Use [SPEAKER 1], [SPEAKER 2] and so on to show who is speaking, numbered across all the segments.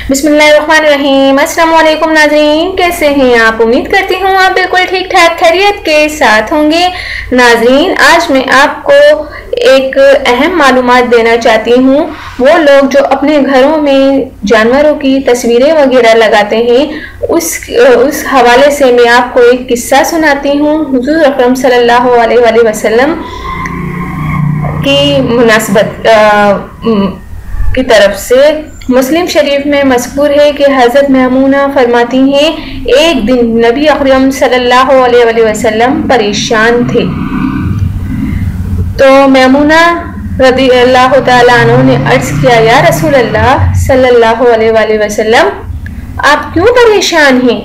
[SPEAKER 1] बिस्मिल्लाहिर्रहमानिर्रहीम। अस्सलाम वालेकुम नाज़रीन, कैसे हैं आप? उम्मीद करती हूँ आप बिल्कुल ठीक ठाक खैरियत के साथ होंगे। नाज़रीन, आज मैं आपको एक अहम मालूमात देना चाहती हूँ। वो लोग जो अपने घरों में जानवरों की तस्वीरें वगैरह लगाते हैं, उस हवाले से मैं आपको एक किस्सा सुनाती हूँ। हुज़ूर अकरम सल्लल्लाहु अलैहि वसल्लम की मुनासबत की तरफ से मुस्लिम शरीफ में मज़कूर है कि हज़रत मैमूना फरमाती हैं, एक दिन नबी अकरम सल्लल्लाहु अलैहि वसल्लम परेशान थे। तो मैमूना रज़ी अल्लाह तआला अन्हा ने अर्ज़ किया, या रसूल अल्लाह सल्लल्लाहु अलैहि वसल्लम, आप क्यों परेशान हैं?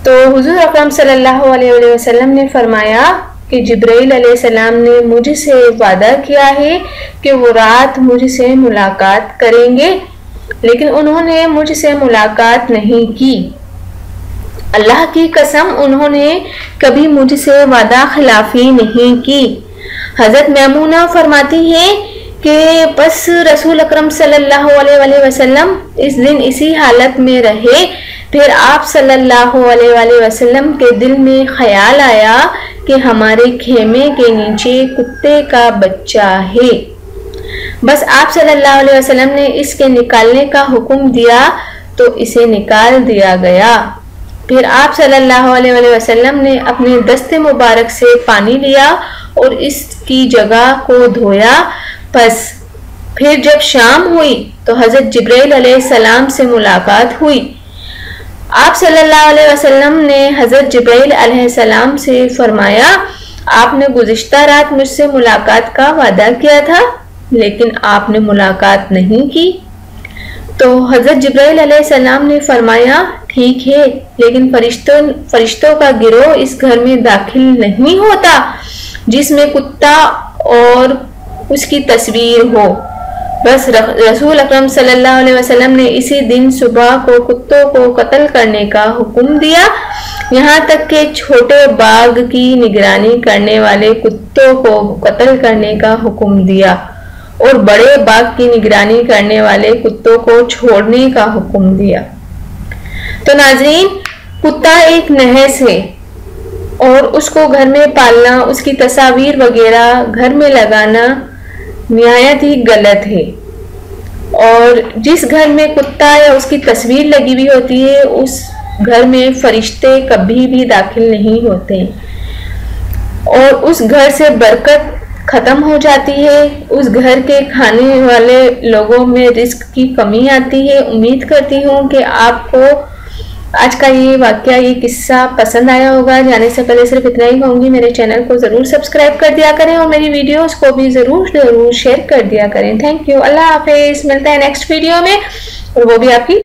[SPEAKER 1] तो हुज़ूर अकरम सल्लल्लाहु अलैहि वसल्लम ने फरमाया कि जिब्राइल अलैहिस्सलाम ने मुझसे वादा किया है कि वो रात मुझसे मुलाकात करेंगे, लेकिन उन्होंने मुझसे मुलाकात नहीं की। अल्लाह की कसम, उन्होंने कभी मुझसे वादा खिलाफी नहीं की। हज़रत मैमूना फरमाती हैं कि बस रसूल अकरम सल्लल्लाहु अलैहि वसल्लम इस दिन इसी हालत में रहे। फिर आप सल्लल्लाहु अलैहि वसल्लम के दिल में ख्याल आया कि हमारे खेमे के नीचे कुत्ते का बच्चा है। बस आप सल्लल्लाहु अलैहि वसल्लम ने इसके निकालने का हुक्म दिया तो इसे निकाल दिया गया। फिर आप सल्लल्लाहु अलैहि वसल्लम ने अपने दस्ते मुबारक से पानी लिया और इसकी जगह को धोया। बस फिर जब शाम हुई तो हज़रत जिब्राइल अलैहिस्सलाम से मुलाकात हुई। आप सल्लल्लाहु अलैहि वसल्लम ने हज़रत जिब्राइल अलैहिस्सलाम से फरमाया, आपने गुज़िश्ता रात मुझसे मुलाकात का वादा किया था, लेकिन आपने मुलाकात नहीं की। तो हज़रत जिब्राइल अलैहिस्सलाम ने फरमाया, ठीक है, लेकिन फरिश्तों का गिरोह इस घर में दाखिल नहीं होता जिसमें कुत्ता और उसकी तस्वीर हो। बस रसूल अकरम सल्लल्लाहु अलैहि वसल्लम ने इसी दिन सुबह को कुत्तों को कत्ल करने का हुक्म दिया। यहाँ तक कि छोटे बाग की निगरानी करने वाले कुत्तों को कत्ल करने का हुक्म दिया और बड़े बाग की निगरानी करने वाले कुत्तों को छोड़ने का हुक्म दिया। तो नाज़रीन, कुत्ता एक नहस है और उसको घर में पालना, उसकी तस्वीर वगैरह घर में लगाना निहायत ही गलत है। और जिस घर में कुत्ता या उसकी तस्वीर लगी हुई होती है, उस घर में फरिश्ते कभी भी दाखिल नहीं होते और उस घर से बरकत ख़त्म हो जाती है। उस घर के खाने वाले लोगों में रिस्क की कमी आती है। उम्मीद करती हूँ कि आपको आज का ये वाक़या, ये किस्सा पसंद आया होगा। जाने से पहले सिर्फ इतना ही कहूँगी, मेरे चैनल को ज़रूर सब्सक्राइब कर दिया करें और मेरी वीडियोस को भी ज़रूर शेयर कर दिया करें। Thank you. अल्लाह हाफिज़। मिलता है नेक्स्ट वीडियो में, और वो भी आपकी